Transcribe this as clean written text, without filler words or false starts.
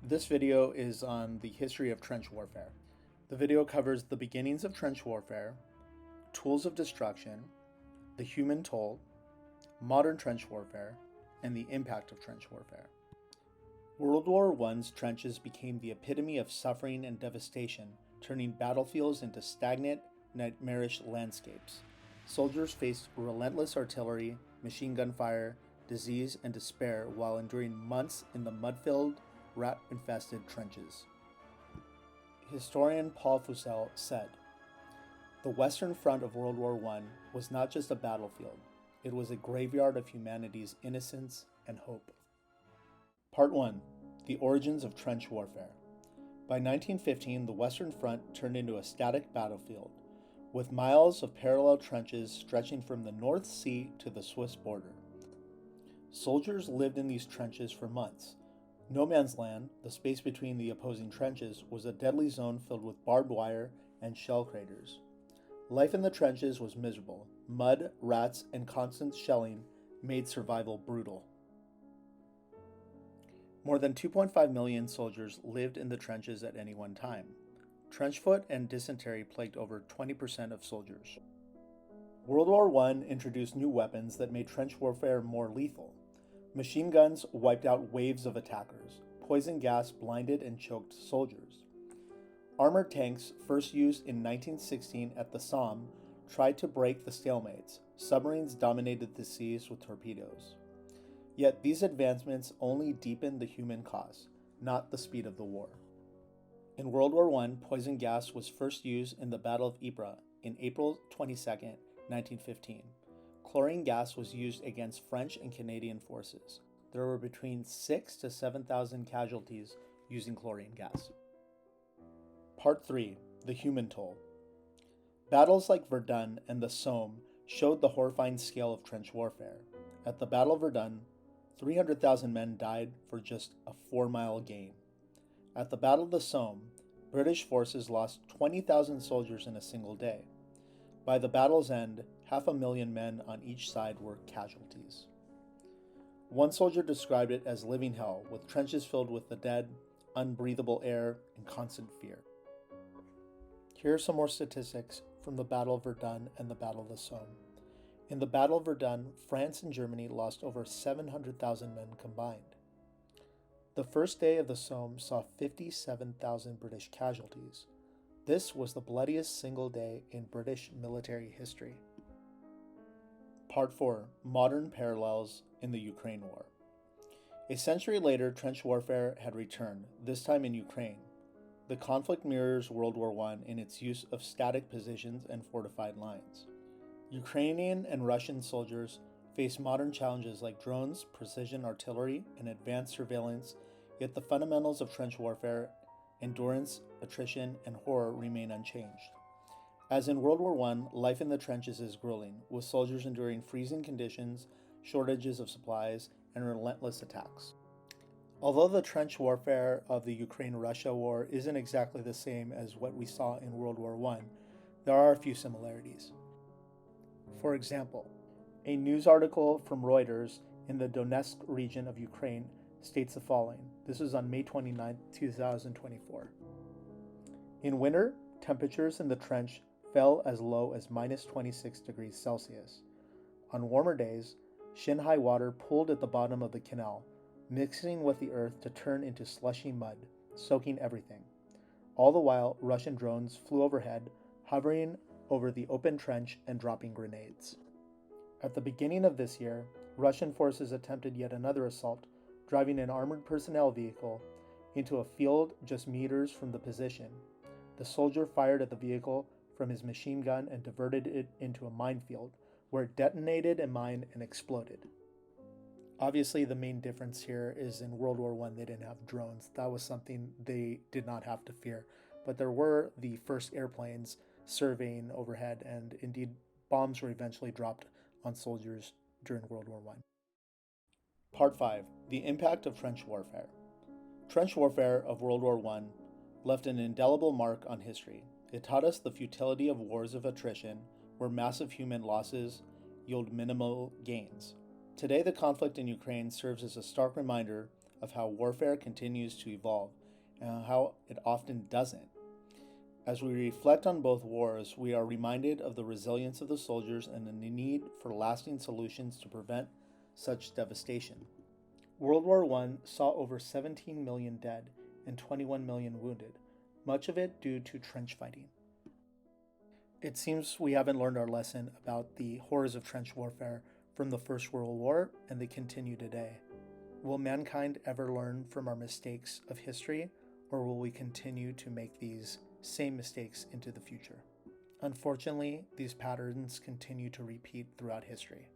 This video is on the history of trench warfare. The video covers the beginnings of trench warfare, tools of destruction, the human toll, modern trench warfare, and the impact of trench warfare. World War I's trenches became the epitome of suffering and devastation, turning battlefields into stagnant, nightmarish landscapes. Soldiers faced relentless artillery, machine gun fire, disease, and despair while enduring months in the mud-filled, rat-infested trenches. Historian Paul Fussell said, "The Western Front of World War I was not just a battlefield, it was a graveyard of humanity's innocence and hope." Part 1. The Origins of Trench Warfare. By 1915, the Western Front turned into a static battlefield, with miles of parallel trenches stretching from the North Sea to the Swiss border. Soldiers lived in these trenches for months. No man's land, the space between the opposing trenches, was a deadly zone filled with barbed wire and shell craters. Life in the trenches was miserable. Mud, rats, and constant shelling made survival brutal. More than 2.5 million soldiers lived in the trenches at any one time. Trench foot and dysentery plagued over 20% of soldiers. World War I introduced new weapons that made trench warfare more lethal. Machine guns wiped out waves of attackers. Poison gas blinded and choked soldiers. Armored tanks, first used in 1916 at the Somme, tried to break the stalemates. Submarines dominated the seas with torpedoes. Yet these advancements only deepened the human cost, not the speed of the war. In World War I, poison gas was first used in the Battle of Ypres in April 22, 1915. Chlorine gas was used against French and Canadian forces. There were between 6,000 to 7,000 casualties using chlorine gas. Part 3. The Human Toll. Battles like Verdun and the Somme showed the horrifying scale of trench warfare. At the Battle of Verdun, 300,000 men died for just a 4-mile gain. At the Battle of the Somme, British forces lost 20,000 soldiers in a single day. By the battle's end, 500,000 men on each side were casualties. One soldier described it as living hell, with trenches filled with the dead, unbreathable air, and constant fear. Here are some more statistics from the Battle of Verdun and the Battle of the Somme. In the Battle of Verdun, France and Germany lost over 700,000 men combined. The first day of the Somme saw 57,000 British casualties. This was the bloodiest single day in British military history. Part 4. Modern Parallels in the Ukraine War. A century later, trench warfare had returned, this time in Ukraine. The conflict mirrors World War I in its use of static positions and fortified lines. Ukrainian and Russian soldiers face modern challenges like drones, precision artillery, and advanced surveillance, yet the fundamentals of trench warfare, endurance, attrition, and horror remain unchanged. As in World War I, life in the trenches is grueling, with soldiers enduring freezing conditions, shortages of supplies, and relentless attacks. Although the trench warfare of the Ukraine-Russia war isn't exactly the same as what we saw in World War I, there are a few similarities. For example, a news article from Reuters in the Donetsk region of Ukraine states the following. This is on May 29, 2024. In winter, temperatures in the trench fell as low as minus 26 degrees Celsius. On warmer days, shin-high water pooled at the bottom of the canal, mixing with the earth to turn into slushy mud, soaking everything. All the while, Russian drones flew overhead, hovering over the open trench and dropping grenades. At the beginning of this year, Russian forces attempted yet another assault, driving an armored personnel vehicle into a field just meters from the position. The soldier fired at the vehicle from his machine gun and diverted it into a minefield, where it detonated a mine and exploded. Obviously, the main difference here is in World War I, they didn't have drones. That was something they did not have to fear. But there were the first airplanes surveying overhead, and indeed, bombs were eventually dropped on soldiers during World War I. Part 5. The Impact of Trench Warfare. Trench warfare of World War I left an indelible mark on history. It taught us the futility of wars of attrition, where massive human losses yield minimal gains. Today, the conflict in Ukraine serves as a stark reminder of how warfare continues to evolve and how it often doesn't. As we reflect on both wars, we are reminded of the resilience of the soldiers and the need for lasting solutions to prevent such devastation. World War I saw over 17 million dead and 21 million wounded, much of it due to trench fighting. It seems we haven't learned our lesson about the horrors of trench warfare from the First World War, and they continue today. Will mankind ever learn from our mistakes of history, or will we continue to make these same mistakes into the future? Unfortunately, these patterns continue to repeat throughout history.